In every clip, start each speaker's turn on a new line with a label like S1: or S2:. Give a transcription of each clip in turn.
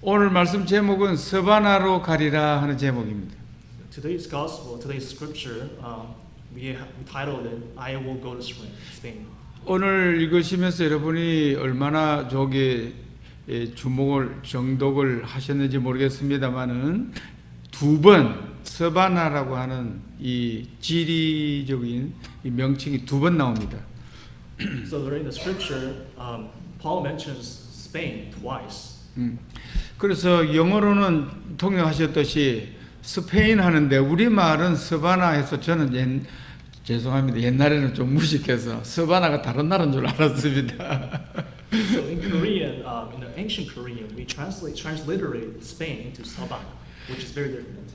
S1: 오늘 말씀 제목은 서바나로 가리라 하는 제목입니다.
S2: Today's gospel, today's scripture, we titled it, I will go to Spain.
S1: 오늘 읽으시면서 여러분이 얼마나 저게 정독을 하셨는지 모르겠습니다만은 두 번 서바나라고 하는 이 지리적인 이 명칭이 두 번 나옵니다.
S2: So during the scripture, Paul mentions Spain twice.
S1: 그래서 영어로는 통역하셨듯이 스페인 하는데 우리말은 서바나 해서 저는 죄송합니다. 옛날에는 좀 무식해서 서바나가 다른 나라인 줄 알았습니다.
S2: So in Korean, in the ancient Korean, we transliterate Spain into Sabana, which is very different.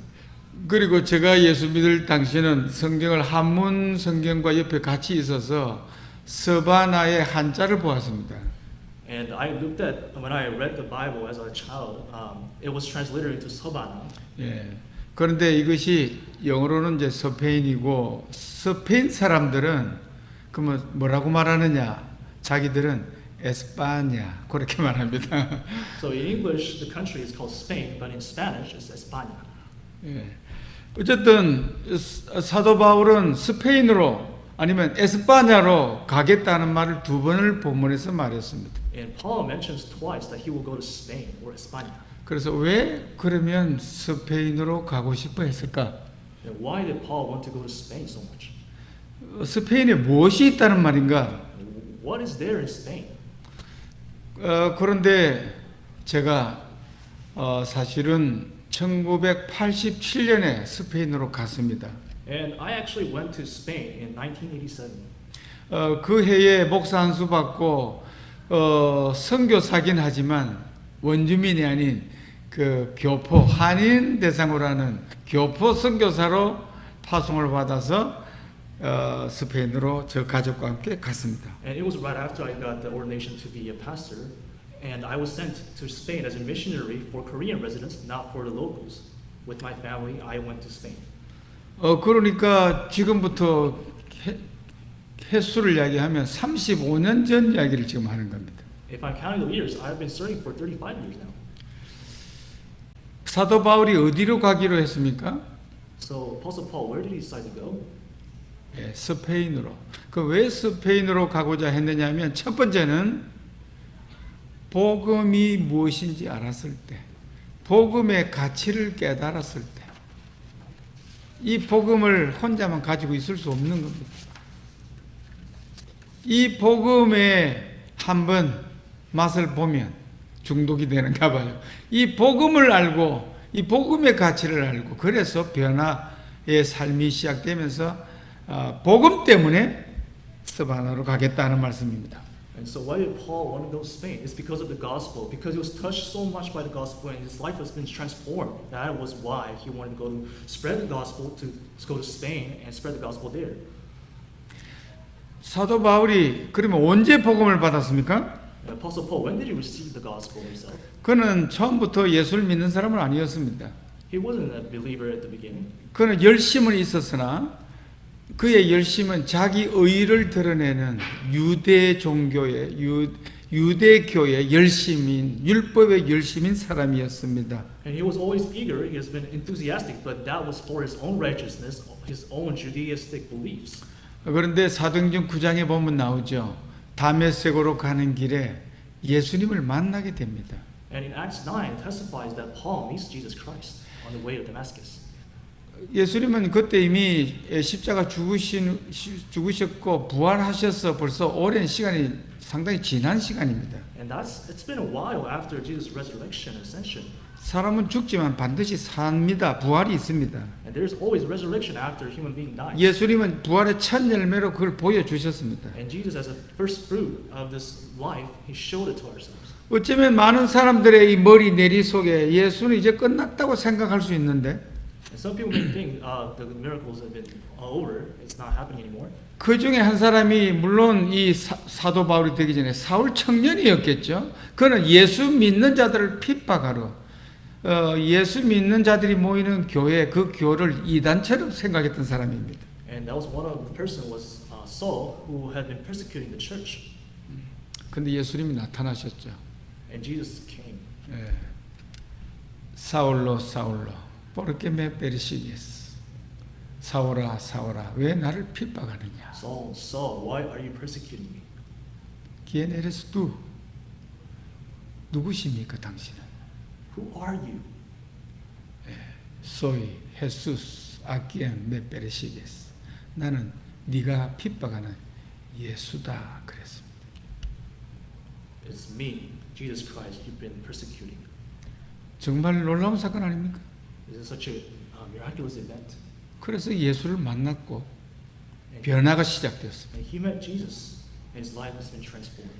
S1: 그리고 제가 예수 믿을 당시에는 성경을 한문 성경과 옆에 같이 있어서 서바나의 한자를 보았습니다.
S2: And I looked at, when I read the Bible as a child, it was transliterated into Sabana.
S1: 예. 그런데 이것이 영어로는 이제 스페인이고 스페인 사람들은 그러면 뭐라고 말하느냐? 자기들은 에스파냐 그렇게 말합니다.
S2: So in English, the country is called Spain, but in Spanish, it's España.
S1: 예. 어쨌든 사도 바울은 스페인으로 아니면 에스파냐로 가겠다는 말을 두 번을 본문에서 말했습니다.
S2: And Paul mentions twice that he will go to Spain or España.
S1: 그래서 왜 그러면 스페인으로 가고 싶어 했을까?
S2: And why did Paul want to go to Spain so much?
S1: 스페인에 무엇이 있다는 말인가?
S2: What is there in Spain?
S1: 그런데 제가 사실은 1987년에 스페인으로 갔습니다.
S2: And I actually went to Spain in 1987.
S1: 그 해에 목사 안수 받고 선교사긴 하지만 원주민이 아닌 그 교포 한인 대상으로 하는 교포 선교사로 파송을 받아서 스페인으로 저 가족과 함께 갔습니다.
S2: And it was right after I got the ordination to be a pastor, and I was sent to Spain as a missionary for Korean residents, not for the locals. With my family, I went to Spain.
S1: 그러니까 지금부터 횟수를 이야기하면 35년 전 이야기를 지금 하는 겁니다.
S2: If I'm counting the years, I've been serving for 35 years now.
S1: 사도 바울이 어디로 가기로 했습니까?
S2: So Apostle Paul, where did he decide to go?
S1: 예, 스페인으로. 그 왜 스페인으로 가고자 했느냐면 첫 번째는 복음이 무엇인지 알았을 때, 복음의 가치를 깨달았을 때, 이 복음을 혼자만 가지고 있을 수 없는 겁니다. 이 복음에 한번 맛을 보면 중독이 되는가 봐요. 이 복음을 알고 이 복음의 가치를 알고 그래서 변화의 삶이 시작되면서 복음 때문에 스바나로 가겠다는 말씀입니다.
S2: And so why did Paul want to go to Spain? It's because of the gospel. Because he was touched so much by the gospel and his life has been transformed. That was why he wanted to go to spread the gospel, to go to Spain and spread the gospel there.
S1: 사도 바울이 그러면 언제 복음을 받았습니까?
S2: Apostle Paul, when did he receive the gospel himself?
S1: 그는 처음부터 예수를 믿는 사람은 아니었습니다.
S2: He wasn't a believer at the beginning.
S1: 그는 열심은 있었으나 그의 열심은 자기 의를 드러내는 유대 종교의 유대교의 열심인 율법의 열심인 사람이었습니다.
S2: And he was always eager. He has been enthusiastic, but that was for his own righteousness, his own Judaistic beliefs.
S1: 그런데 사도행전 9장에 보면 나오죠. 다메섹으로 가는 길에 예수님을 만나게 됩니다.
S2: And in Acts 9 testifies that Paul meets Jesus Christ on the way to Damascus.
S1: 예수님은 그때 이미 십자가 죽으셨고 부활하셔서 벌써 오랜 시간이 상당히 지난 시간입니다.
S2: And it's been a while after Jesus' resurrection and ascension.
S1: 사람은 죽지만 반드시 삽니다. 부활이 있습니다.
S2: And there's always resurrection after a human being dies.
S1: 예수님은 부활의 첫 열매로 그걸 보여주셨습니다.
S2: And Jesus, as a first fruit of this life, he showed it to ourselves.
S1: 어쩌면 많은 사람들의 이 머리 내리 속에 예수는 이제 끝났다고 생각할 수 있는데
S2: And some people may think the miracles have been over, it's not happening anymore.
S1: 그 중에 한 사람이 물론 이 사도 바울이 되기 전에 사울 청년이었겠죠. 그는 예수 믿는 자들을 핍박하러 예수 믿는 자들이 모이는 교회 그 교를 이단처럼 생각했던 사람입니다.
S2: And that was one of the person was Saul, who had been persecuting the church.
S1: 근데 예수님이 나타나셨죠.
S2: And Jesus came.
S1: 예. 사울로 사울로 porque me persigues? 사울아 사울아 왜 나를 핍박하느냐?
S2: Saul, Saul, why are you persecuting me?
S1: ¿Quién eres tú? 누구십니까 당신은?
S2: Who are you?
S1: Soy Jesús a quien me persigues. 나는 네가 핍박하는 예수다 그랬습니다.
S2: It's me, Jesus Christ, you've been persecuting.
S1: 정말 놀라운 사건 아닙니까?
S2: This is such a miraculous event.
S1: 그래서 예수를 만났고 변화가 시작되었습니다.
S2: And he met Jesus, and his life has been transformed.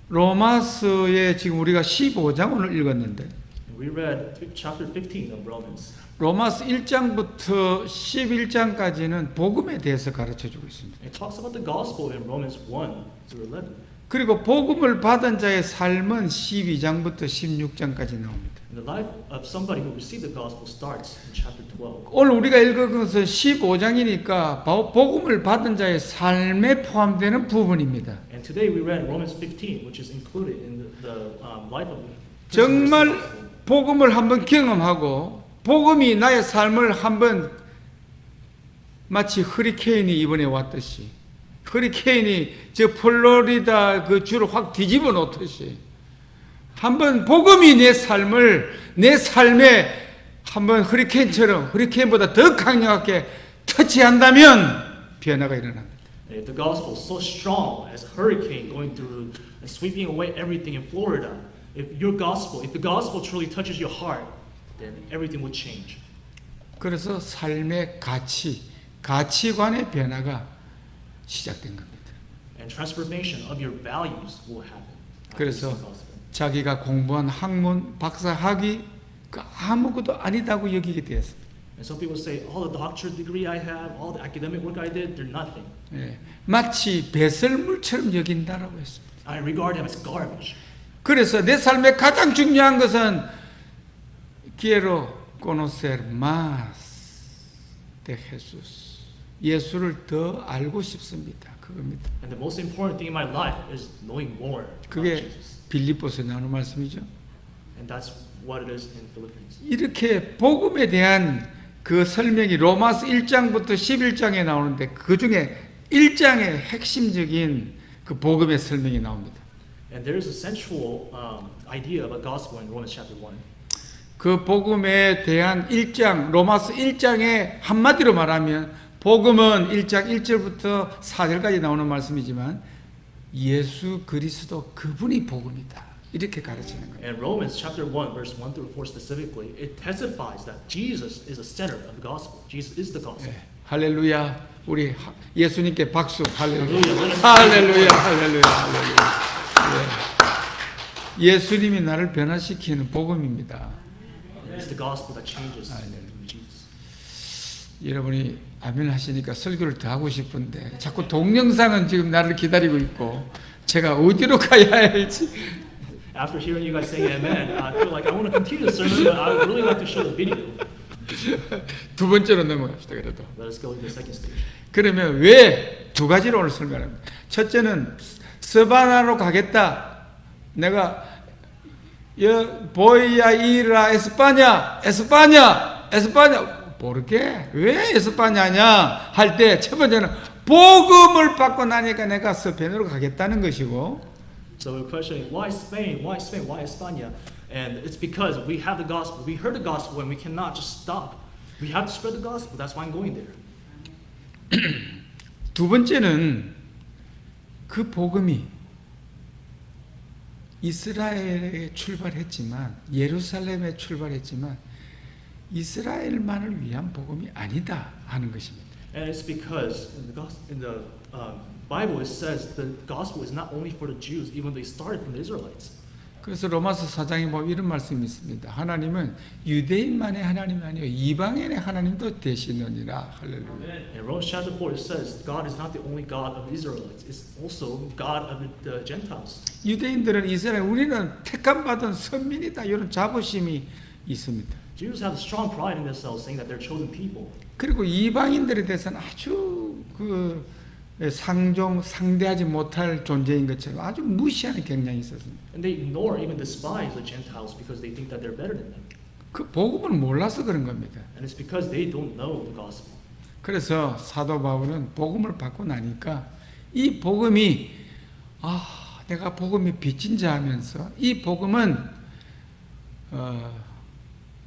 S1: 로마서에 지금 우리가 15장 오늘 읽었는데
S2: And we read chapter 15 of Romans.
S1: 로마서 1장부터 11장까지는 복음에 대해서 가르쳐 주고 있습니다.
S2: It talks about the gospel in Romans 1 through 11.
S1: 그리고 복음을 받은 자의 삶은 12장부터 16장까지 나옵니다.
S2: And the life of somebody who received the gospel starts in chapter 12.
S1: 오늘 우리가 읽은 것은 15장이니까 복음을 받은 자의 삶에 포함되는 부분입니다.
S2: And today we read Romans 15, which is included in the life of the person who
S1: 정말
S2: received the gospel.
S1: 복음을 한번 경험하고 복음이 나의 삶을 한번 마치 허리케인이 이번에 왔듯이 허리케인이 저 플로리다 그 주를 확 뒤집어 놓듯이 한번 복음이 내 삶에 한번 허리케인처럼 허리케인보다 더 강력하게 터치한다면 변화가 일어납니다.
S2: And if the gospel is so strong as a hurricane going through and sweeping away everything in Florida, if the gospel truly touches your heart, then everything will change.
S1: 그래서 삶의 가치관의 변화가 시작된 겁니다.
S2: And transformation of your values will happen.
S1: 그래서
S2: after the gospel.
S1: 자기가 공부한 학문, 박사 학위 그 아무것도 아니다고 여기게 되었습니다.
S2: And some people say, all the doctorate degree I have, all the academic work I did, they're nothing.
S1: 예, 마치 배설물처럼 여긴다라고 했습니다.
S2: I regard them as garbage.
S1: 그래서 내 삶의 가장 중요한 것은 quiero conocer más de Jesús. 예수를 더 알고 싶습니다. 그겁니다.
S2: And the most important thing in my life is knowing more about
S1: 그게
S2: Jesus.
S1: 빌립보서에 나오는 말씀이죠.
S2: And that's what it is in Philippines.
S1: 이렇게 복음에 대한 그 설명이 로마서 1장부터 11장에 나오는데 그 중에 1장의 핵심적인 그 복음의 설명이 나옵니다.
S2: And there is a central idea about gospel in Romans chapter 1.
S1: 그 복음에 대한 1장, 로마서 1장에 한마디로 말하면 복음은 1장 1절부터 4절까지 나오는 말씀이지만 예수 그리스도 그분이 복음이다. 이렇게 가르치는 거예요.
S2: And Romans chapter 1 verse 1 through 4 specifically, it testifies that Jesus is the center of the gospel. Jesus is the gospel.
S1: 네, 할렐루야. 우리 예수님께 박수. 할렐루야. 할렐루야. 할렐루야. 할렐루야. 네. 예수님이 나를 변화시키는 복음입니다.
S2: It's the gospel that changes Jesus.
S1: 여러분이 아멘 하시니까 설교를 더 하고 싶은데 자꾸 동영상은 지금 나를 기다리고 있고 제가 어디로 가야 할지.
S2: After hearing you guys saying amen, I feel like I want to continue the sermon, but I would really like to show the video.
S1: 두 번째로 넘어갑시다. 그래도.
S2: Let us go to the second stage.
S1: 그러면 왜 두 가지로 오늘 설교합니다. 첫째는 서바나로 가겠다. 내가 보이야 이라 에스파냐 모르게 왜 에스파냐냐 할 때 첫 번째는 복음을 받고 나니까 내가 스페인으로 가겠다는 것이고
S2: So we're questioning why Spain, why Spain, why España? And it's because we have the gospel. We heard the gospel and we cannot just stop. We have to spread the gospel. That's why I'm going there.
S1: 두 번째는 그 복음이 이스라엘에 출발했지만 예루살렘에 출발했지만 이스라엘만을 위한 복음이 아니다 하는 것입니다.
S2: And it's because in the Bible it says the gospel is not only for the Jews, even though it started from the Israelites.
S1: 그래서 로마서 4장에 보면 이런 말씀이 있습니다. 하나님은 유대인만의 하나님이 아니요 이방인의 하나님도 되시느니라. 할렐루야.
S2: In Romans chapter 4 it says God is not the only God of the Israelites, it's also God of the Gentiles.
S1: 유대인들은 이스라엘 우리는 택함 받은 선민이다 이런 자부심이 있습니다.
S2: Jews have a strong pride in themselves, saying that they're chosen people.
S1: 그리고 이방인들에 대해서는 아주 상대하지 못할 존재인 것처럼 아주 무시하는 경향이 있었습니다.
S2: And they ignore, even despise the Gentiles because they think that they're better than them.
S1: 그 복음을 몰라서 그런 겁니다.
S2: And it's because they don't know the gospel.
S1: 그래서 사도 바울은 복음을 받고 나니까 이 복음이 내가 복음이 빚진 자 하면서 이 복음은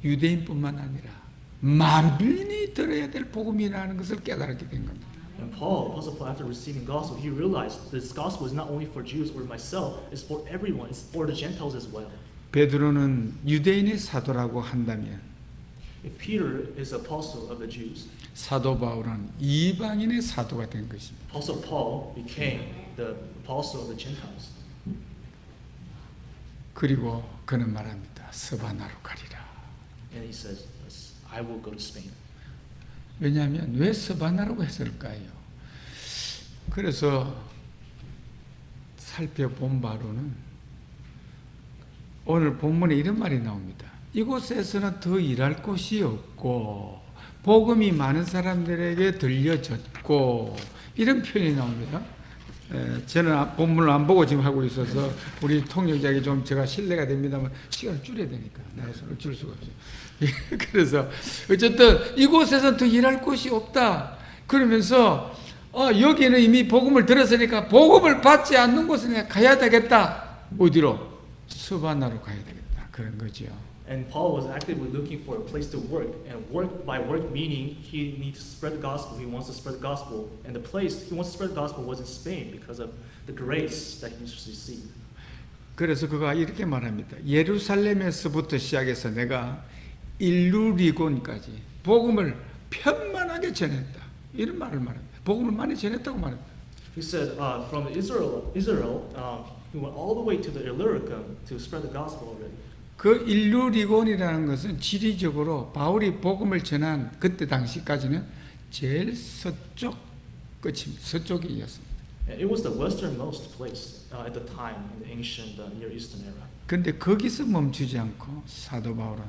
S1: 유대인뿐만 아니라 만민이 들어야 될 복음이라는 것을 깨달았게 된 겁니다.
S2: And Paul, Apostle Paul, after receiving gospel, he realized this gospel is not only for Jews or myself, it's for everyone, it's for the Gentiles as well.
S1: 베드로는 유대인의 사도라고 한다면
S2: If Peter is apostle of the Jews,
S1: 사도 바울은 이방인의 사도가 된 것입니다.
S2: Apostle Paul became the apostle of the Gentiles.
S1: 그리고 그는 말합니다. 스바나로 가리라.
S2: And he says, I will go to Spain.
S1: 왜냐하면 왜 스바나라고 했을까요? 그래서 살펴본 바로는 오늘 본문에 이런 말이 나옵니다. 이곳에서는 더 일할 곳이 없고 복음이 많은 사람들에게 들려졌고 이런 표현이 나옵니다. 저는 본문을 안 보고 지금 하고 있어서 우리 통역자에게 좀 제가 신뢰가 됩니다만 시간을 줄여야 되니까 내가 손을 줄 수가 없어요. 그래서 어쨌든 이곳에서는 더 일할 곳이 없다. 그러면서 여기는 이미 복음을 들었으니까 복음을 받지 않는 곳에 내가 가야 되겠다. 어디로? 스바나로 가야 되겠다. 그런 거죠.
S2: And Paul was actively looking for a place to work, and work by work meaning he needs to spread the gospel. He wants to spread the gospel, and the place he wants to spread the gospel was in Spain because of the grace that he received.
S1: 그래서 그가 이렇게 말합니다. 예루살렘에서부터 시작해서 내가 일루리곤까지 복음을 편만하게 전했다. 이런 말을 말합니다. 복음을 많이 전했다고 말합니다.
S2: He said, from Israel, he went all the way to the Illyricum to spread the gospel already.
S1: 그 일루리곤이라는 것은 지리적으로 바울이 복음을 전한 그때 당시까지는 제일 서쪽 끝입니다. 서쪽이었습니다.
S2: And it was the westernmost place at the time in the ancient Near Eastern era.
S1: 그런데 거기서 멈추지 않고 사도 바울은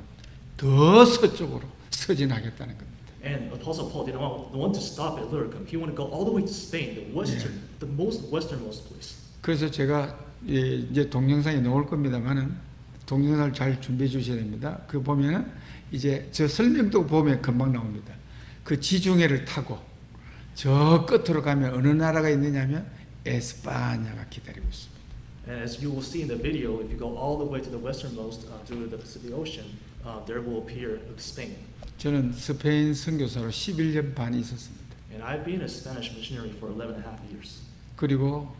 S1: 더 서쪽으로 서진하겠다는 겁니다.
S2: And Apostle Paul didn't want to stop at Illyricum. He wanted to go all the way to Spain, the most westernmost place.
S1: 그래서 제가 이제 동영상에 넣을 겁니다만은 동영상을 잘 준비해 주셔야 됩니다. 그 보면은 이제 저 설명도 보면 금방 나옵니다. 그 지중해를 타고 저 끝으로 가면 어느 나라가 있느냐면 에스파냐가 기다리고 있습니다.
S2: And as you will see in the video, if you go all the way to the westernmost through the Pacific Ocean, there will appear Spain.
S1: 저는 스페인 선교사로 11년 반 있었습니다.
S2: And I've been a Spanish missionary for 11 and a half years.
S1: 그리고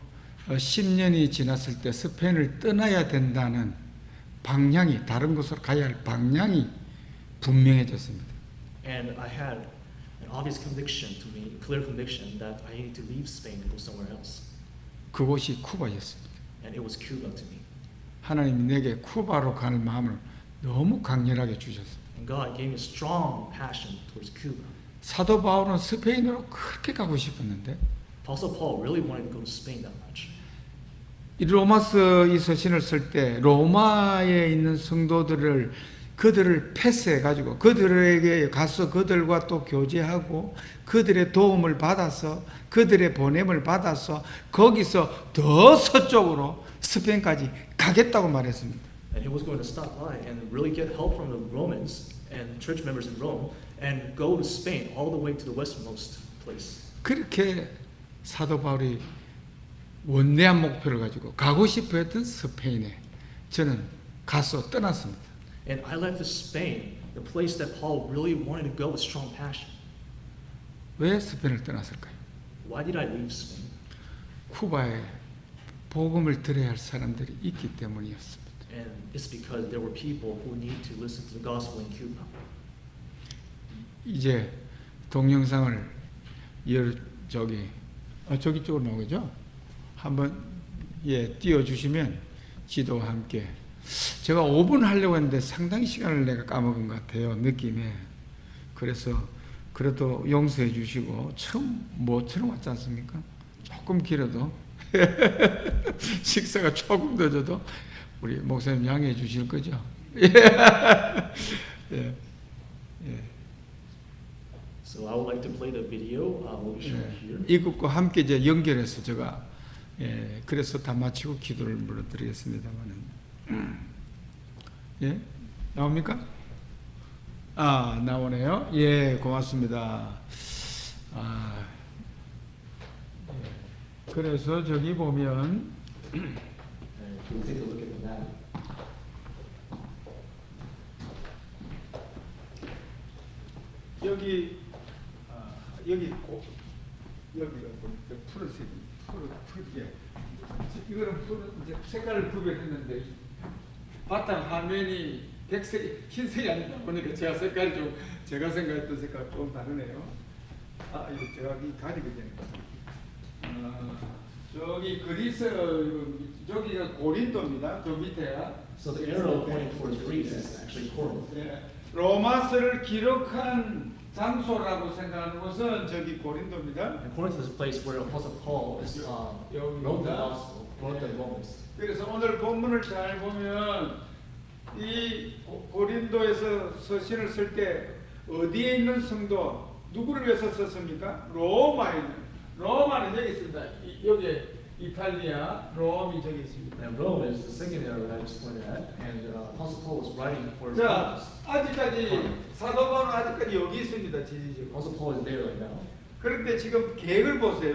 S1: 10년이 지났을 때 스페인을 떠나야 된다는 방향이 다른 곳으로 가야 할 방향이 분명해졌습니다.
S2: And I had an obvious conviction to me, clear conviction that I needed to leave Spain and go somewhere else.
S1: 그곳이 쿠바였습니다.
S2: And it was Cuba to me.
S1: 하나님이 내게 쿠바로 갈 마음을 너무 강렬하게 주셨습니다.
S2: And God gave me a strong passion towards Cuba.
S1: 사도 바울은 스페인으로 그렇게 가고 싶었는데
S2: Apostle Paul really wanted to go to Spain that much.
S1: 이 로마서 이 서신을 쓸 때 로마에 있는 성도들을 그들을 패스해 가지고 그들에게 가서 그들과 또 교제하고 그들의 도움을 받아서 그들의 보냄을 받아서 거기서 더 서쪽으로 스페인까지 가겠다고 말했습니다.
S2: And he was going to stop by and really get help from the Romans and church members in Rome and go to Spain all the way to the westernmost place.
S1: 그렇게 사도 바울이 원대한 목표를 가지고 가고 싶어 했던 스페인에 저는 가서 떠났습니다.
S2: And I left Spain, the place that Paul really wanted to go with strong passion.
S1: 왜 스페인을 떠났을까요?
S2: Why did I leave Spain?
S1: 쿠바에 복음을 들어야 할 사람들이 있기 때문이었습니다.
S2: And it's because there were people who need to listen to the gospel in Cuba.
S1: 이제 동영상을 저기 쪽으로 나오죠? 한번 띄워주시면 지도와 함께 제가 5분 하려고 했는데 상당히 시간을 내가 까먹은 것 같아요. 느낌에. 그래서 그래도 용서해 주시고 뭐처럼 왔지 않습니까? 조금 길어도 식사가 조금 늦어도 우리 목사님 양해해 주실 거죠? 예.
S2: So I would like to play the video. We'll be showing here.
S1: 이것과 함께 이제 연결해서 제가 그래서 다 마치고 기도를 물어드리겠습니다만은 예 나옵니까? 아, 나오네요. 예, 고맙습니다. 아, 예. 그래서 저기 보면
S2: And we'll take a look at the map.
S1: 여기 여기가 푸른색, 푸르게 이거는 이제 색깔을 구별했는데 바탕 화면이 백색, 흰색이 아니다 보니까 제가 색깔이 좀 제가 생각했던 색깔 좀 다르네요. 아, 이거 제가 이 가지거든요. 저기 그리스, 저기가 고린도입니다. 저 밑에야.
S2: So the arrow pointing towards Greece is actually Corinth.
S1: 예, 로마서를 기록한 장소라고 생각하는 곳은 저기 고린도입니다.
S2: And Corinth is a place where Apostle Paul is wrote the gospel, wrote the Romans.
S1: 그래서 오늘 본문을 잘 보면 이 고린도에서 서신을 쓸 때 어디에 있는 성도 누구를 위해서 썼습니까? 로마는 여기 있습니다. 여기 이탈리아, 롬이 저기 있습니다.
S2: And Rome is the second arrow that I just pointed at, and Apostle Paul was writing for
S1: 자,
S2: Romans.
S1: 아직까지 사도 바울은 아직까지 여기 있습니다. 지지직으로.
S2: Apostle Paul is there right now.
S1: 그런데 지금 계획을 보세요.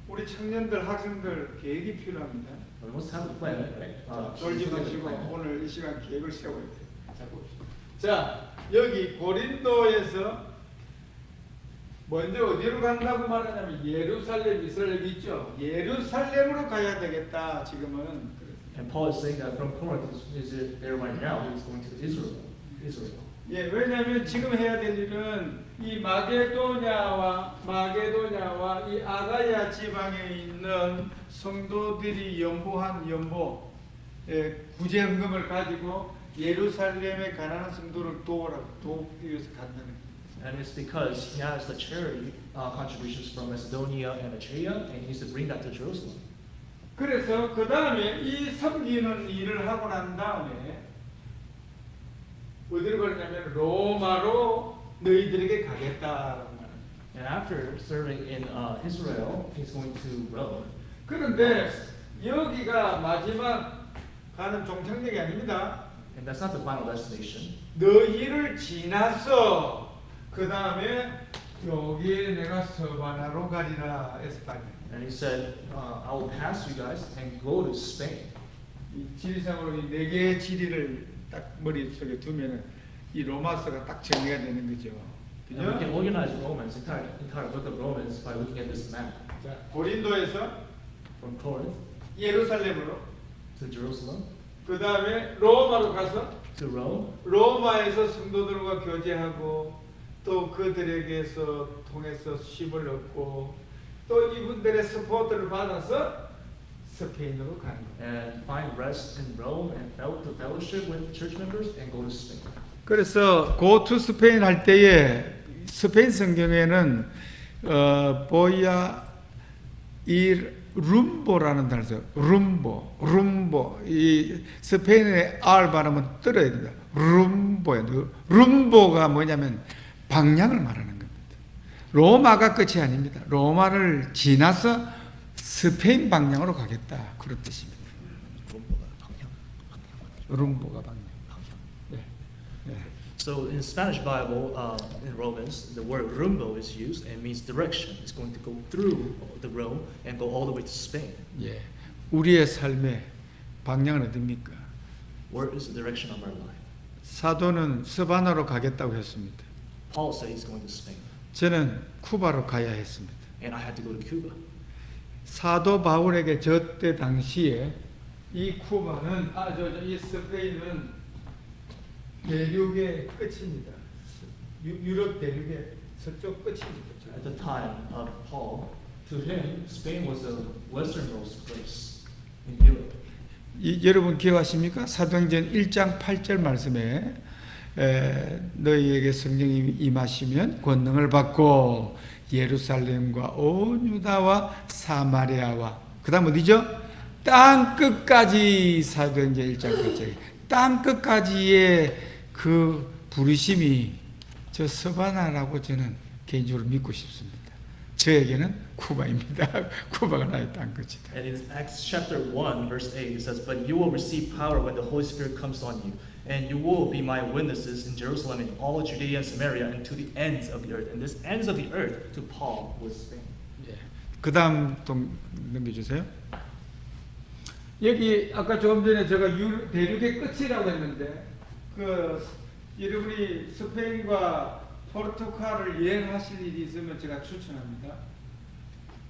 S1: 우리 청년들, 학생들 계획이 필요합니다.
S2: But we must have a plan, right?
S1: 졸지 마시고 오늘 이 시간 계획을 세워야 돼요. 자, 봅시다. 자, 여기 고린도에서 먼저 어디로 간다고 말하냐면 예루살렘, 이스라엘 있죠. 예루살렘으로 가야 되겠다. 지금은.
S2: And Paul is saying that from Corinth is there right now. He's going to Israel.
S1: 예, 왜냐하면 지금 해야 될 일은 이 마게도냐와 이 아가야 지방에 있는 성도들이 연보한 구제헌금을 가지고 예루살렘에 가난한 성도를 돕기 위해서 간다는 거예요.
S2: And it's because he has the charity contributions from Macedonia and Achaia, and he needs to bring that to Jerusalem.
S1: 그래서 그 다음에 이 섬기는 일을 하고 난 다음에 어디로 가냐면 로마로 너희들에게 가겠다라고 말합니다.
S2: And after serving in Israel, he's going to Rome.
S1: 그런데 여기가 마지막 가는 종착역이 아닙니다.
S2: And that's not the final destination.
S1: 너희를 지나서 그 다음에 여기에 내가 서바나로 가리라 에스파냐.
S2: And he said, I will pass you guys and go to Spain.
S1: 이 지리상으로 이 네 개의 지리를 딱 머릿속에 두면은 이 로마서가 딱 정리가 되는 거죠.
S2: And we can organize Romans, entire book of Romans, by looking at this map.
S1: 자, 고린도에서
S2: From Corinth
S1: 예루살렘으로,
S2: to Jerusalem,
S1: 그 다음에 로마로 가서
S2: to Rome,
S1: 로마에서 성도들과 교제하고 또 그들에게서 통해서 쉼을 얻고 또 이분들의 서포트를 받아서 스페인으로 가는 거예요.
S2: and find rest in Rome and to fellowship with church members and go to Spain.
S1: 그래서 go to 스페인 할 때에 스페인 성경에는 보야 이 룸보라는 단어 써요. 룸보. 이 스페인의 R 발음은 떨어야 된다. 룸보예요. 룸보가 뭐냐면 방향을 말하는 겁니다. 로마가 끝이 아닙니다. 로마를 지나서 스페인 방향으로 가겠다. 그런 뜻입니다. 룸보가 방향. 네. 네.
S2: So in Spanish Bible, in Romans, the word rumbo is used and means direction. It's going to go through the Rome and go all the way to Spain.
S1: 예. 우리의 삶의 방향은 어디입니까?
S2: Where is the direction of our life?
S1: 사도는 스바나로 가겠다고 했습니다.
S2: Paul said he's going to Spain,
S1: 저는 쿠바로 가야 했습니다.
S2: and I had to go to Cuba.
S1: 사도 바울에게 저때 당시에 이 쿠바는 이 스페인은 대륙의 끝입니다. 유럽 대륙의 서쪽 끝입니다.
S2: At the time of Paul, to him, Spain was the westernmost place in Europe.
S1: 여러분 기억하십니까? 사도행전 1장 8절 말씀에 너희에게 성령이 임하시면 권능을 받고 예루살렘과 온 유다와 사마리아와 그 다음 어디죠? 땅 끝까지 사도행전 1장 8절 땅 끝까지의 그 부르심이 저 서바나라고 저는 개인적으로 믿고 싶습니다. 저에게는 쿠바입니다. 쿠바가 나의 땅 끝이다.
S2: And in Acts chapter 1, verse 8, it says, But you will receive power when the Holy Spirit comes on you, And you will be my witnesses in Jerusalem and all Judea and Samaria and to the ends of the earth. And this ends of the earth to Paul was Spain.
S1: 그 다음 넘겨주세요. 여기 아까 조금 전에 제가 대륙의 끝이라고 했는데 여러분이 스페인과 포르투갈을 여행하실 일이 있으면 제가 추천합니다.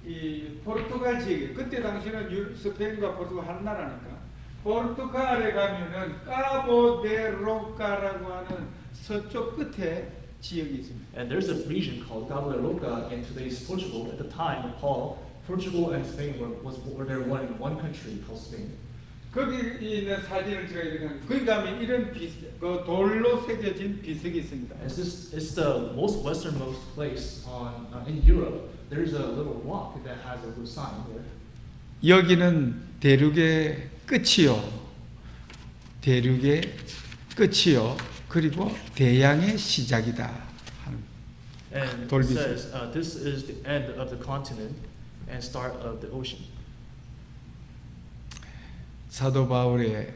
S1: 이 포르투갈 지역, 그때 당시는 스페인과 포르투갈 한 나라니까 포르투갈에 가면은 까보데로카라고 하는 서쪽 끝에 지역이 있습니다.
S2: And there's a region called Cabo de Roca in today's Portugal. At the time of Paul, Portugal and Spain were there one country called Spain.
S1: 거기 있는 사진을 제가 이렇게 거기 가면 이런 그 돌로 새겨진 비석이 있습니다.
S2: It's the most westernmost place in Europe. There's a little rock that has a little sign there.
S1: 여기는 대륙의 끝이요. 대륙의 끝이요. 그리고 대양의 시작이다 하는
S2: And it
S1: 돌비석.
S2: says this is the end of the continent and start of the ocean.
S1: 사도 바울의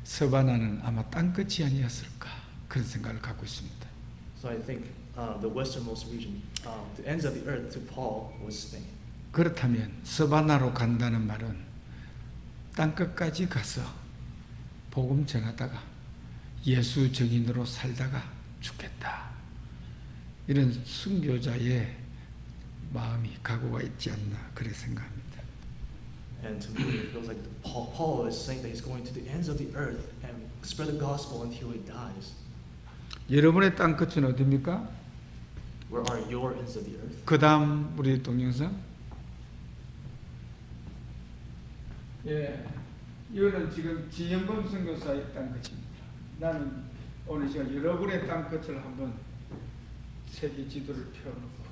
S1: 서바나는 아마 땅끝이 아니었을까 그런 생각을 갖고 있습니다.
S2: So I think the westernmost region, the ends of the earth to Paul was Spain.
S1: 그렇다면 서바나로 간다는 말은 땅끝까지 가서 복음 전하다가 예수 증인으로 살다가 죽겠다. 이런 순교자의 마음이 각오가 있지 않나 그렇게 생각합니다.
S2: And to me, it feels like Paul is saying that he's going to the ends of the earth and spread the gospel until he dies.
S1: 여러분의 땅끝은 어디입니까?
S2: Where are your ends of the earth?
S1: 그 다음 우리 동영상. 예, 이거는 지금 진영범 선교사의 땅끝입니다. 나는 오늘 시간 여러분의 땅끝을 한번 세계 지도를 펴놓고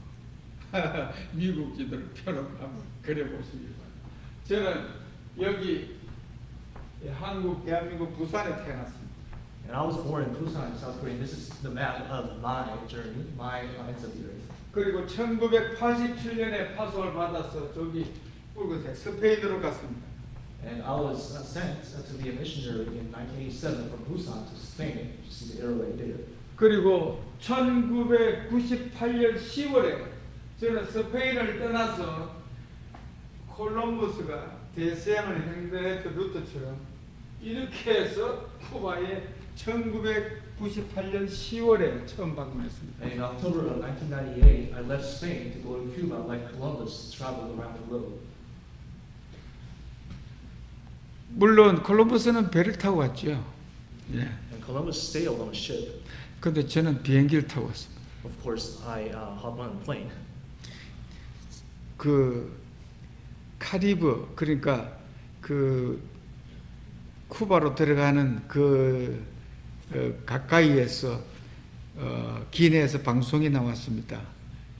S1: 미국 지도를 펴놓고 한번 그려보시기 바랍니다. 저는 여기 한국 대한민국 부산에 태어났습니다.
S2: And I was born in Busan, South Korea. This is the map of my journey, my ends of the earth.
S1: 그리고 1987년에 파송을 받아서 저기 붉은색 스페인으로 갔습니다.
S2: And I was sent to be a missionary in 1987 from Busan to Spain. You see the arrow right there.
S1: 그리고 1998년 10월에 저는 스페인을 떠나서 콜럼버스가 대서양을 횡단했던 루트처럼 이렇게 해서 쿠바에 1998년 10월에 처음 방문했습니다.
S2: And in October of 1998, I left Spain to go to Cuba like Columbus traveled around the globe.
S1: 물론 콜럼버스는 배를 타고 갔죠. 예.
S2: And Columbus sailed on a ship.
S1: 근데 저는 비행기를 타고 왔습니다.
S2: Of course, I hopped on a plane.
S1: 그 카리브 그러니까 그 쿠바로 들어가는 가까이에서 기내에서 방송이 나왔습니다.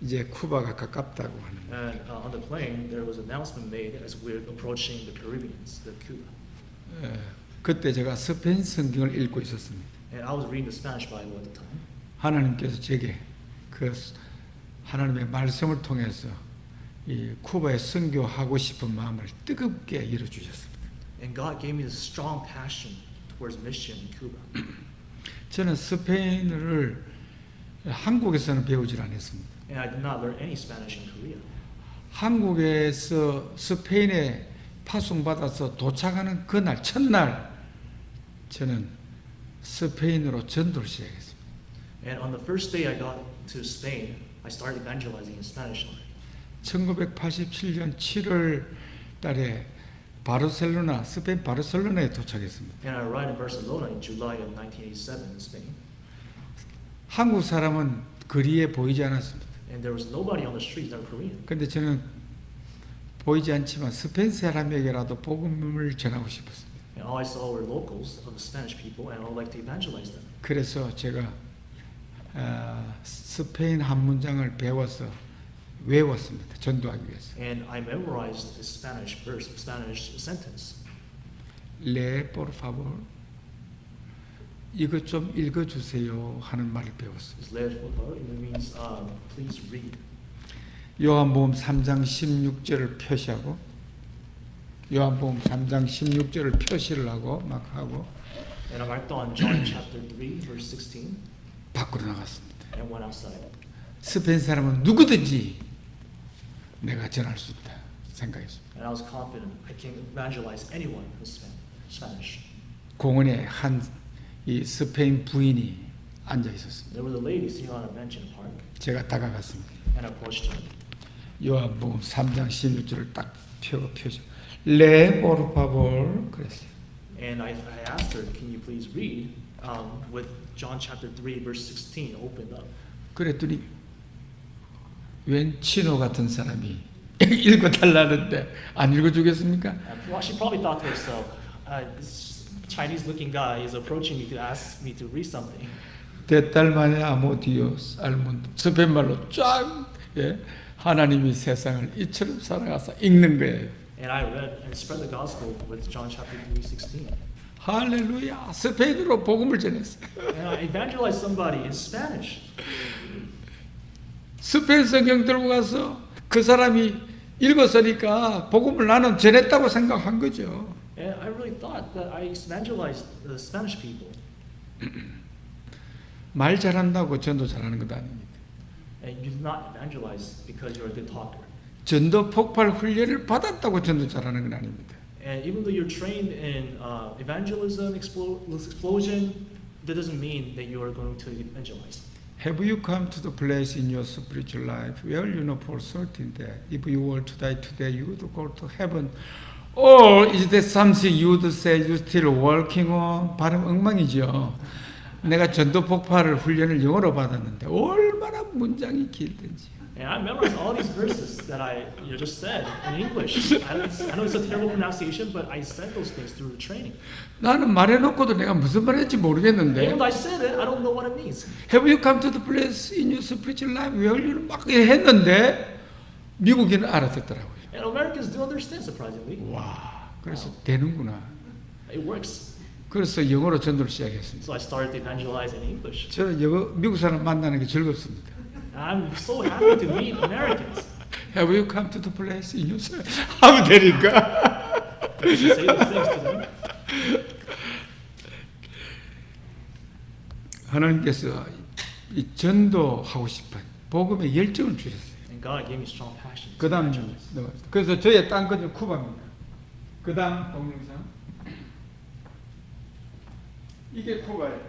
S1: 이제 쿠바가 가깝다고 하는.
S2: And on the plane, there was an announcement made as we're approaching the Caribbean, the Cuba.
S1: 그때 제가 스페인 성경을 읽고 있었습니다.
S2: And I was reading the Spanish Bible at the time.
S1: 하나님께서 제게 그 하나님의 말씀을 통해서 이 쿠바에 선교하고 싶은 마음을 뜨겁게 이뤄주셨습니다.
S2: And God gave me this strong passion towards mission in Cuba.
S1: 저는 스페인어를 한국에서는 배우질 않았습니다.
S2: And I did not learn any Spanish in Korea.
S1: 한국에서 스페인에 파송받아서 도착하는 그날 첫날 저는 스페인어로 전도를 시작했습니다.
S2: And on the first day I got to Spain, I started evangelizing in Spanish already.
S1: 1987년 7월 달에 바르셀로나, 스페인 바르셀로나에 도착했습니다.
S2: And I arrived in Barcelona in July of 1987 in Spain.
S1: 한국 사람은 거리에 보이지 않았습니다.
S2: And there was nobody on the streets that were Korean.
S1: 그런데 저는 보이지 않지만 스페인 사람에게라도 복음을 전하고 싶었습니다.
S2: And all I saw were locals of the Spanish people, and I would like to evangelize them.
S1: 그래서 제가 스페인 한 문장을 배워서 외웠습니다. 전도하기 위해서.
S2: And I memorized the Spanish verse, Spanish sentence.
S1: Le por favor. 이것 좀 읽어주세요 하는 말을 배웠어요.
S2: It's leer por favor. It means please read.
S1: 요한복음 3장 16절을 표시하고 요한복음 3장 16절을 표시를 하고 막 하고
S2: And I marked on John chapter 3, verse 16,
S1: 밖으로 나갔습니다.
S2: and went outside.
S1: 스페인 사람은 누구든지 내가 전할 수 있다 생각했습니다.
S2: And I was confident I can evangelize anyone who's Spanish.
S1: 공원에 한 이 스페인 부인이 앉아 있었습니다.
S2: There was a lady sitting on a bench in a park,
S1: 제가 다가갔습니다.
S2: and I approached her.
S1: 요한복음 3장 16절을 딱 펴죠. 레 포르파볼 그랬어요.
S2: And I asked her, can you please read with John chapter 3, verse 16 opened up.
S1: 그랬더니 웬 치노 같은 사람이 읽어달라는데 안 읽어주겠습니까?
S2: Well, she probably thought to herself, this Chinese-looking guy is approaching me to ask me to read something.
S1: 데탈마네 아모디오스 알몬드 스페인말로 쫙 예? 하나님이 세상을 이처럼 사랑하사 읽는 거예요.
S2: And I read and spread the gospel with John chapter 3:16.
S1: 할렐루야 스페인어로 복음을 전했어요.
S2: And I evangelized somebody in Spanish.
S1: 스페인 성경 들고 가서 그 사람이 읽었으니까 복음을 나는 전했다고 생각한 거죠.
S2: And I really thought that I evangelized the Spanish people.
S1: 말 잘한다고 전도 잘하는 것도 아닙니다.
S2: And you do not evangelize because you're a good talker.
S1: 전도 폭발 훈련을 받았다고 전도 잘하는 건 아닙니다.
S2: And even though you're trained in evangelism, explosion, that doesn't mean that you are going to evangelize.
S1: Have you come to the place in your spiritual life where you know for certain that if you were to die today, you would go to heaven? Or is that something you would say you still working on? 발음 엉망이죠. 내가 전도 폭발을 훈련을 영어로 받았는데 얼마나 문장이 길든지.
S2: And I memorized all these verses that I just said in English. I know it's a terrible pronunciation, but I said those things through the training.
S1: 나는 말해놓고도 내가 무슨 말인지 모르겠는데.
S2: Even though I said it, I don't know what it means.
S1: Have you come to the place in your spiritual life where you 막 했는데 미국인은 알아듣더라고요.
S2: And Americans do understand, surprisingly.
S1: 와, 그래서 되는구나.
S2: It works.
S1: 그래서 영어로 전도를 시작했습니다.
S2: So I started to evangelize in English.
S1: 저는 미국 사람 만나는 게 즐겁습니다.
S2: And I'm so happy to meet Americans.
S1: Have you come to the place in your 하면 되니까.
S2: You say those things to them.
S1: 하나님께서 이 전도하고 싶은 복음의 열정을 주셨어요.
S2: And God gave me strong passion.
S1: 그 다음 그래서 저의 딴 것은 쿠바입니다. 그 다음 동영상 이게 쿠바예요.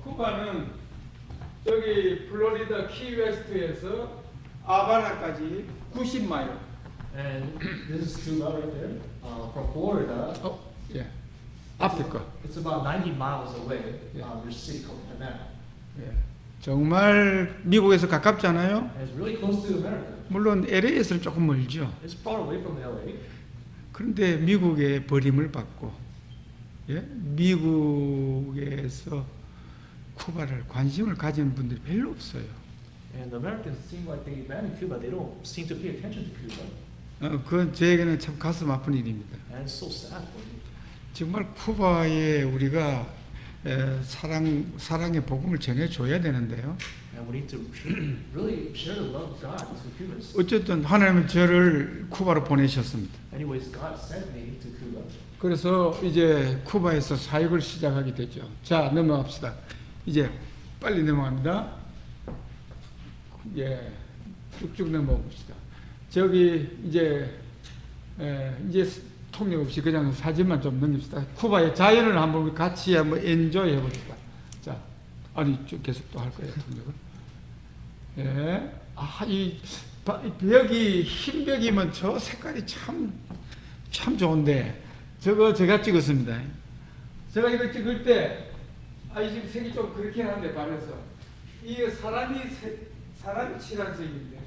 S1: 쿠바는 저기 플로리다 키웨스트에서 아바나까지 90마일.
S2: And this is Cuba right there, from Florida.
S1: 예. 앞에 거.
S2: It's about 90 miles away.
S1: Yeah.
S2: There's a city called Havana.
S1: 예. 정말 미국에서 가깝잖아요.
S2: And it's really close to America.
S1: 물론 LA에서는 조금 멀죠.
S2: It's far away from LA.
S1: 그런데 미국의 버림을 받고, 예? 미국에서 쿠바를 관심을 가지는 분들이 별로 없어요.
S2: And the Americans seem like they abandon Cuba. They don't seem to pay attention to Cuba.
S1: 그건 저에게는 참 가슴 아픈 일입니다.
S2: And it's so sad for me.
S1: 정말 쿠바에 우리가 사랑의 복음을 전해줘야 되는데요.
S2: And we need to really share the love of God to Cubans.
S1: 어쨌든 하나님은 저를 쿠바로 보내셨습니다.
S2: Anyways, God sent me to Cuba.
S1: 그래서 이제 쿠바에서 사역을 시작하게 되죠. 자, 넘어갑시다. 이제 빨리 넘어갑니다. 예, 쭉쭉 넘어봅시다. 저기 이제 통역 없이 그냥 사진만 좀 넘깁시다. 쿠바의 자연을 한번 같이 한번 엔조이 해봅시다. 자, 아니 계속 또 할 거예요, 통역을. 예, 이 벽이 흰 벽이면 저 색깔이 참 좋은데 저거 제가 찍었습니다. 제가 이거 찍을 때 이 지금 색이 좀 그렇게 하는데 반해서 이게 사람이 칠한 색인데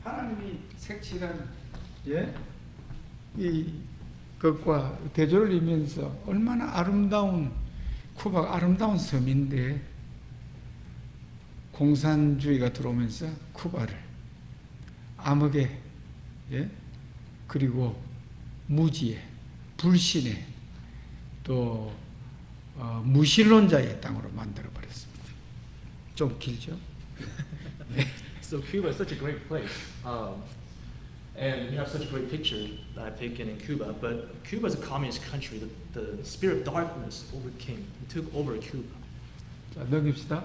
S1: 하나님이 색칠한 이 것과 대조를 이면서 얼마나 아름다운 쿠바가 아름다운 섬인데 공산주의가 들어오면서 쿠바를 암흑에 그리고 무지에 불신에 또 무신론자의 땅으로 만들어 버렸습니다. 좀 길죠?
S2: So Cuba is such a great place. And we have such a great picture that I've taken in Cuba. But Cuba is a communist country. The spirit of darkness overcame. It took over Cuba.
S1: 자, 넘깁시다.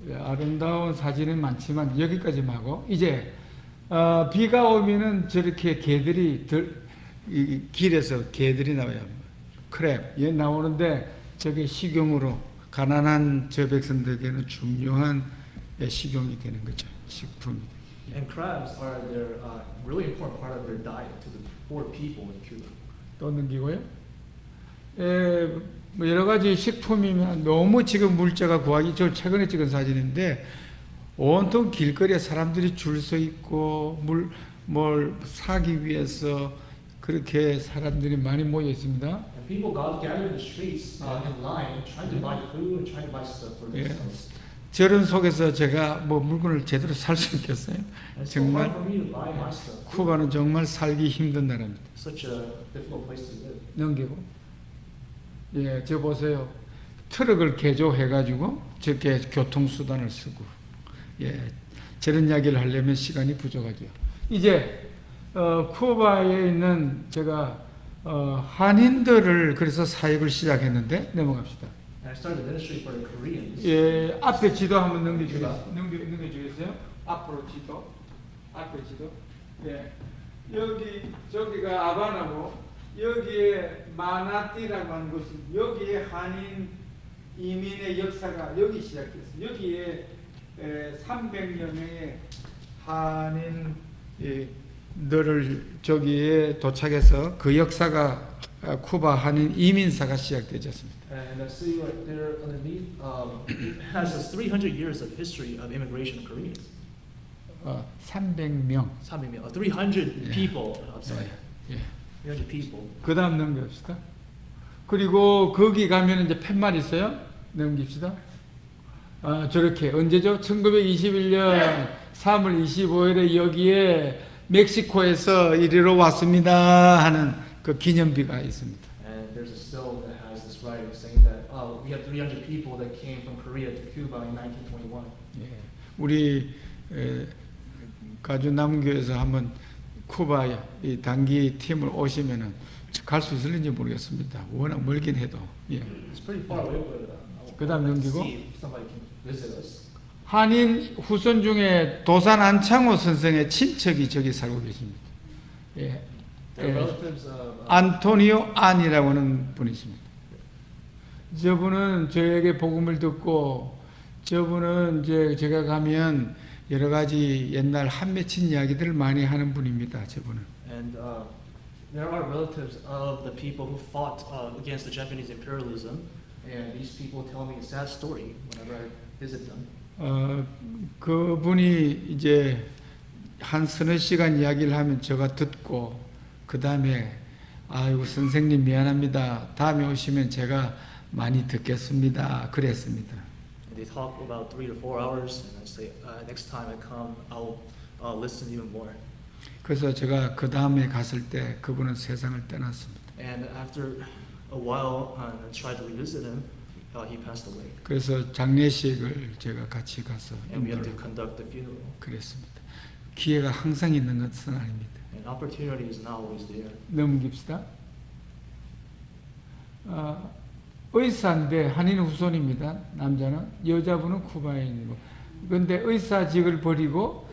S1: 예, 아름다운 사진은 많지만 여기까지만 하고 이제 비가 오면은 저렇게 개들이 이 길에서 개들이 나와요. 크랩 얘 나오는데 저게 식용으로 가난한 저 백성들에게는 중요한 식용이 되는 거죠. 식품이.
S2: And crabs are their really important part of their diet to the poor people in Cuba.
S1: 또 넘기고요. 뭐 여러 가지 식품이면 너무 지금 물자가 구하기, 저 최근에 찍은 사진인데 온통 길거리에 사람들이 줄 서 있고 뭘 사기 위해서 그렇게 사람들이 많이 모여 있습니다.
S2: And people got gathered in the streets in line, trying to buy food and trying to buy stuff for
S1: 예.
S2: themselves.
S1: 저런 속에서 제가 뭐 물건을 제대로 살 수 있겠어요?
S2: And it's so
S1: 정말
S2: hard for me to buy my stuff.
S1: 쿠바는 정말 살기 힘든 나라입니다.
S2: Such a difficult place to live.
S1: 넘기고. 예, 저 보세요. 트럭을 개조해가지고 저렇게 교통수단을 쓰고. 예, 저런 이야기를 하려면 시간이 부족하죠. 이제, 쿠바에 있는 제가, 한인들을 그래서 사역을 시작했는데, 넘어갑시다.
S2: And I started a ministry for the Koreans.
S1: 예, 앞에 지도 한번 넘겨주겠어요? 앞으로 지도. 앞에 지도. 예. 저기가 아바나고, 여기에 마나티라고 하는 곳이, 여기에 한인 이민의 역사가 여기 시작됐어요. 여기에 300여 명의 한인들을 저기에 도착해서 그 역사가 쿠바 한인 이민사가 시작되지 않습니다.
S2: And the city right there underneath has 300 years of history of immigration of Koreans.
S1: 300명.
S2: 300, 300 people. I'm sorry.
S1: 예.
S2: 300 people.
S1: 그 다음 넘깁시다. 그리고 거기 가면 이제 팻말 있어요. 넘깁시다. 저렇게 언제죠? 1921년 3월 25일에 여기에 멕시코에서 이리로 왔습니다 하는 그 기념비가 있습니다.
S2: And there's a stone that has this writing saying that we have 300 people that came from Korea to Cuba in 1921.
S1: 예. 우리 가주남교에서 한번 쿠바 이 단기 팀을 오시면은 갈 수 있을지 모르겠습니다. 워낙 멀긴 해도. 예.
S2: It's pretty far away, but
S1: 그다음 넘기고.
S2: see if somebody can visit us.
S1: 한인 후손 중에 도산 안창호 선생의 친척이 저기 살고 계십니다. 예.
S2: They're relatives of
S1: 안토니오 안이라고 하는 분이십니다. 저분은 저에게 복음을 듣고 저분은 이제 제가 가면 여러 가지 옛날 한 맺힌 이야기들을 많이 하는 분입니다. 저분은.
S2: And there are relatives of the people who fought against the Japanese imperialism, and these people tell me a sad story whenever I visit them.
S1: 그분이 이제 한 서너 시간 이야기를 하면 제가 듣고 그 다음에 아이고 선생님 미안합니다. 다음에 오시면 제가 많이 듣겠습니다. 그랬습니다.
S2: And they talk about 3 to 4 hours, and I say, next time I come, I'll listen even more.
S1: 그래서 제가 그 다음에 갔을 때 그분은 세상을 떠났습니다.
S2: And after a while, I tried to revisit him. He passed away.
S1: 그래서 장례식을 제가 같이 가서
S2: And we had to
S1: 연도를
S2: conduct the funeral.
S1: 그랬습니다. 기회가 항상 있는 것은 아닙니다.
S2: And opportunity is not always there.
S1: 넘깁시다. 의사인데 한인 후손입니다. 남자는. 여자분은 쿠바인이고. 그런데 의사직을 버리고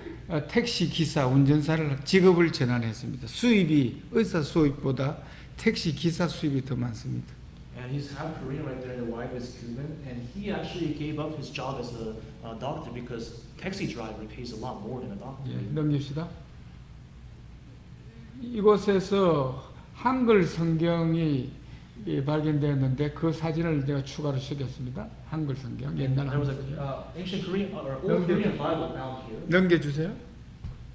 S1: 택시 기사, 운전사를 직업을 전환했습니다. 수입이 의사 수입보다 택시 기사 수입이 더 많습니다.
S2: And he's half Korean right there, and the wife is Cuban. And he actually gave up his job as a doctor because taxi driver pays a lot more than a doctor.
S1: 예, 넘깁시다. 이곳에서 한글 성경이 발견되었는데 그 사진을 제가 추가로 시켰습니다. 한글 성경 옛날
S2: There was
S1: 한글 성경.
S2: a ancient Korean or old Korean Bible found here.
S1: 넘겨주세요.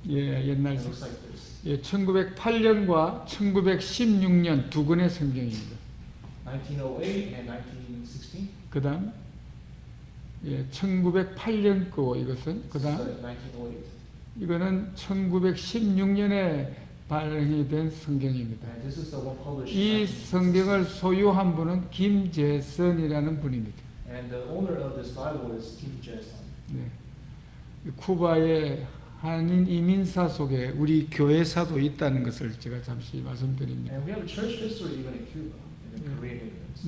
S1: 예, 옛날
S2: It
S1: 성.
S2: looks like this.
S1: 예, 1908년과 1916년 두 권의 성경입니다.
S2: 1908 and 1916.
S1: 그다음 예, 1908년 거 이것은 그다음
S2: 1908.
S1: 이거는 1916년에 발행이 된 성경입니다.
S2: And this is the one published.
S1: 이
S2: in 1916.
S1: 성경을 소유한 분은 김재선이라는 분입니다.
S2: And the owner of this Bible is Kim Jae-sun.
S1: 네. 쿠바의 한인 이민사 속에 우리 교회사도 있다는 것을 제가 잠시 말씀드립니다.
S2: And we have a church history even in Cuba, in the Korean immigrants.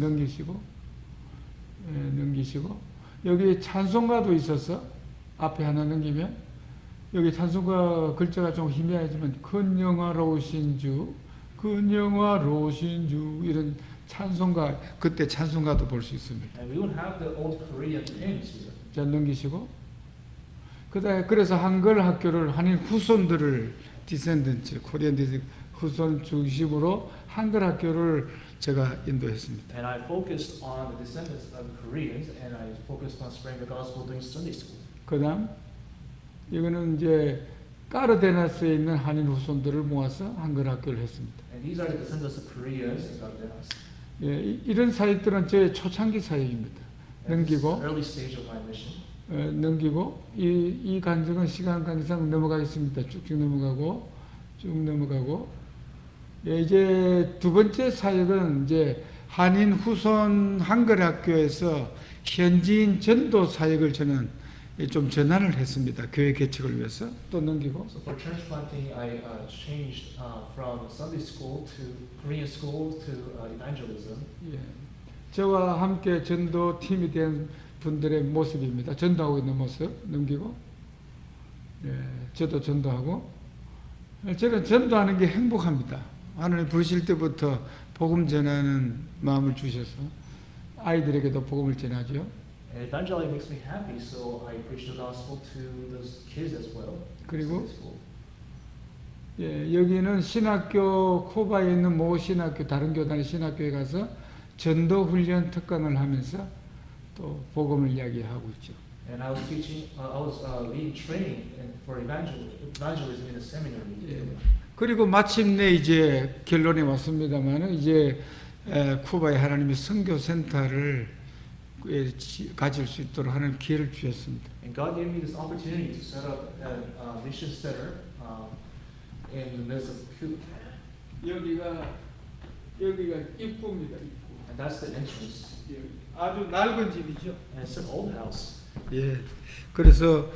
S1: 넘기시고 여기 찬송가도 있어서 앞에 하나 넘기면 여기 찬송가 글자가 좀 희미하지만 근영화로우신 주, 근영화로우신 주 이런 찬송가 그때 찬송가도 볼 수 있습니다.
S2: And we would have the old Korean hymns here.
S1: 자 넘기시고 그다음에 그래서 한글 학교를 한인 후손들을 디센던트 코리안 디센던트 후손 중심으로 한글 학교를 제가 인도했습니다.
S2: And I focused on the descendants of the Koreans, and I focused on spreading the gospel during Sunday school.
S1: 그다음 이거는 이제 까르데나스에 있는 한인 후손들을 모아서 한글 학교를 했습니다.
S2: And these are the descendants of Koreans in Cardenas.
S1: 예, 이런 사역들은 제 초창기 사역입니다. 넘기고
S2: Early stage of my mission.
S1: 넘기고 이 간증은 시간 관계상 넘어가겠습니다. 쭉쭉 넘어가고 쭉 넘어가고 예, 이제 두 번째 사역은 이제 한인 후손 한글 학교에서 현지인 전도 사역을 저는 좀 전환을 했습니다. 교회 개척을 위해서 또 넘기고
S2: So for church planting, I changed from Sunday school to Korean school to evangelism.
S1: 예, 저와 함께 전도 팀이 된 분들의 모습입니다. 전도하고 있는 모습 넘기고 예, 저도 전도하고 저는 전도하는 게 행복합니다. 하나님 부르실 때부터 복음 전하는 마음을 주셔서 아이들에게도 복음을 전하죠.
S2: And evangelism makes me happy, so I preach the gospel to those kids as well.
S1: 그리고
S2: Sunday school.
S1: 예, 여기는 신학교 코바에 있는 모 신학교 다른 교단의 신학교에 가서 전도 훈련 특강을 하면서 또 복음을 이야기하고 있죠.
S2: And I was teaching, I was leading training for evangelism in a seminary.
S1: 예. 그리고 마침내 이제 결론이 왔습니다만은 이제 쿠바에 하나님이 선교센터를 가질 수 있도록 하는 기회를 주셨습니다.
S2: And God gave me this opportunity to set up a mission center in the midst of Cuba.
S1: 여기가 입구입니다. 입구.
S2: And that's the entrance.
S1: 아주 낡은 집이죠.
S2: And it's an old house.
S1: 예. 그래서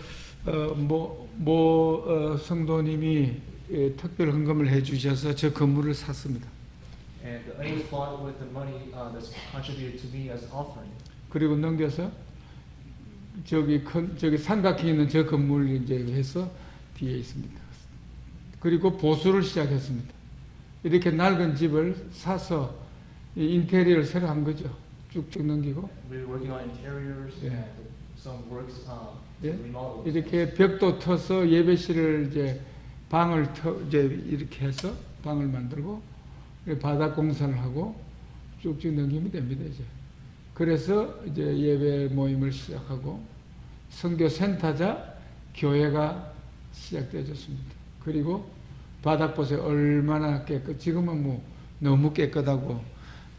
S1: 성도님이 특별 헌금을 해주셔서 저 건물을 샀습니다.
S2: And it was bought with the money that's contributed to me as offering.
S1: 그리고 넘겨서 저기 삼각형 있는 저 건물 이제 해서 뒤에 있습니다. 그리고 보수를 시작했습니다. 이렇게 낡은 집을 사서 인테리어를 새로 한 거죠. 쭉쭉 넘기고.
S2: We were working on interiors
S1: Yeah.
S2: and some works
S1: 예?
S2: to remodel.
S1: 이렇게 벽도 터서 예배실을 이제 방을 이제 이렇게 해서 방을 만들고 바닥 공사를 하고 쭉쭉 넘기면 됩니다 이제. 그래서 이제 예배 모임을 시작하고 선교센터자 교회가 시작되어졌습니다. 그리고 바닥 보세요. 얼마나 지금은 뭐 너무 깨끗하고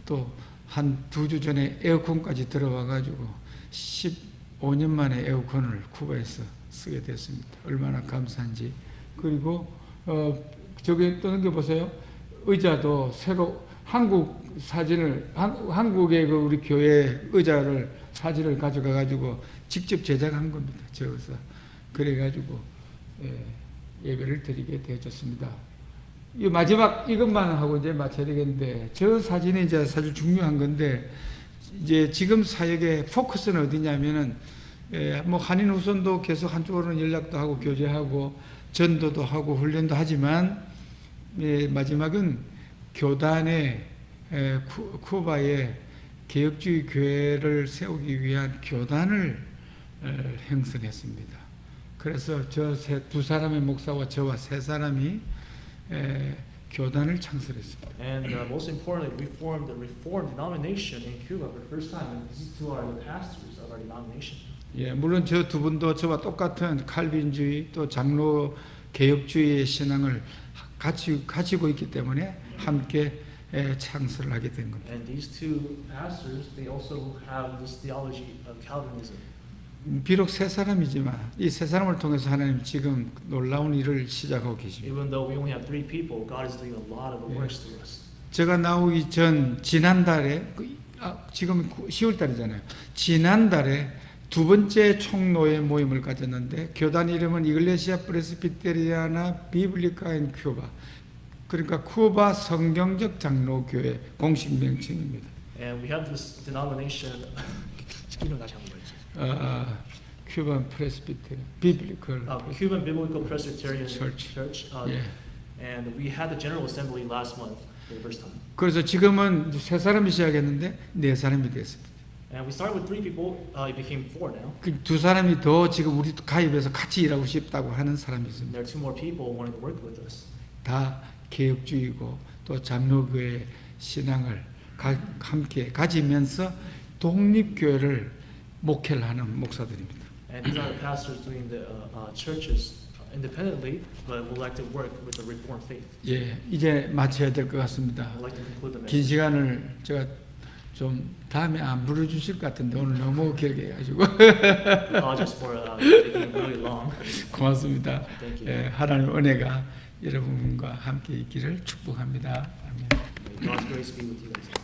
S1: 또 한 2주 전에 에어컨까지 들어와 가지고 15년 만에 에어컨을 쿠바에서 쓰게 됐습니다. 얼마나 감사한지. 그리고 저기 또 넘겨보세요. 의자도 새로 한국 사진을 한국의 그 우리 교회 의자를 사진을 가져가 가지고 직접 제작한 겁니다. 저기서 그래 가지고 예배를 드리게 되어졌습니다. 이 마지막 이것만 하고 이제 마쳐야 되겠는데 저 사진이 이제 사실 중요한 건데 이제 지금 사역의 포커스는 어디냐면은 뭐 한인 후손도 계속 한쪽으로는 연락도 하고 교제하고 전도도 하고 훈련도 하지만 마지막은 교단의 쿠바의 개혁주의 교회를 세우기 위한 교단을 형성했습니다. 그래서 저 두 사람의 목사와 저와 세 사람이 교단을 창설했습니다.
S2: And most importantly, we formed a reformed denomination in Cuba for the first time. And these two are the pastors of our denomination.
S1: 예, 물론 저 두 분도 저와 똑같은 칼빈주의 또 장로 개혁주의의 신앙을 가지고 있기 때문에 함께 창설을 하게 된 겁니다.
S2: And these two pastors, they also have this theology of Calvinism.
S1: 비록 세 사람이지만 이 세 사람을 통해서 하나님 지금 놀라운 일을 시작하고 계십니다.
S2: Even though we only have 3 people, God is doing a lot of works through us.
S1: 제가 나오기 전 지난달에 지금 10월 달이잖아요. 지난달에 두 번째 총노회 모임을 가졌는데 교단 이름은 이글레시아 프레스비테리아나 비블리카 인 큐바, 그러니까 쿠바 성경적 장로교회 공식 명칭입니다.
S2: And we have this denomination. 이름 다시 한번 말해주세요.
S1: 큐반 프레스비테리아 비블리컬
S2: Cuban Biblical Presbyterian
S1: Church.
S2: Church.
S1: 예.
S2: And we had the General Assembly last month for the first time.
S1: 그래서 지금은 세 사람이 시작했는데 네 사람이 됐습니다.
S2: And we started with 3 people. It became 4 now.
S1: 그 두 사람이 더 지금 우리 가입해서 같이 일하고 싶다고 하는 사람이
S2: And
S1: 있습니다.
S2: there are 2 more people wanting to work with us.
S1: 다 개혁주의고 또 장로교회 신앙을 함께 가지면서 독립교회를 목회를 하는 목사들입니다.
S2: And these are the pastors doing the churches independently, but would like to work with the Reformed faith.
S1: 예, 이제 마쳐야 될 것 같습니다.
S2: I'd like to conclude the
S1: 긴
S2: message.
S1: 시간을 제가 좀 다음에 안 부르주실 것 같은데 오늘 너무 길게 해가지고
S2: Apologies for taking really long.
S1: 고맙습니다.
S2: Thank you.
S1: 예, 하나님의 은혜가 여러분과 함께 있기를 축복합니다. 아멘.
S2: May God's grace be with you guys.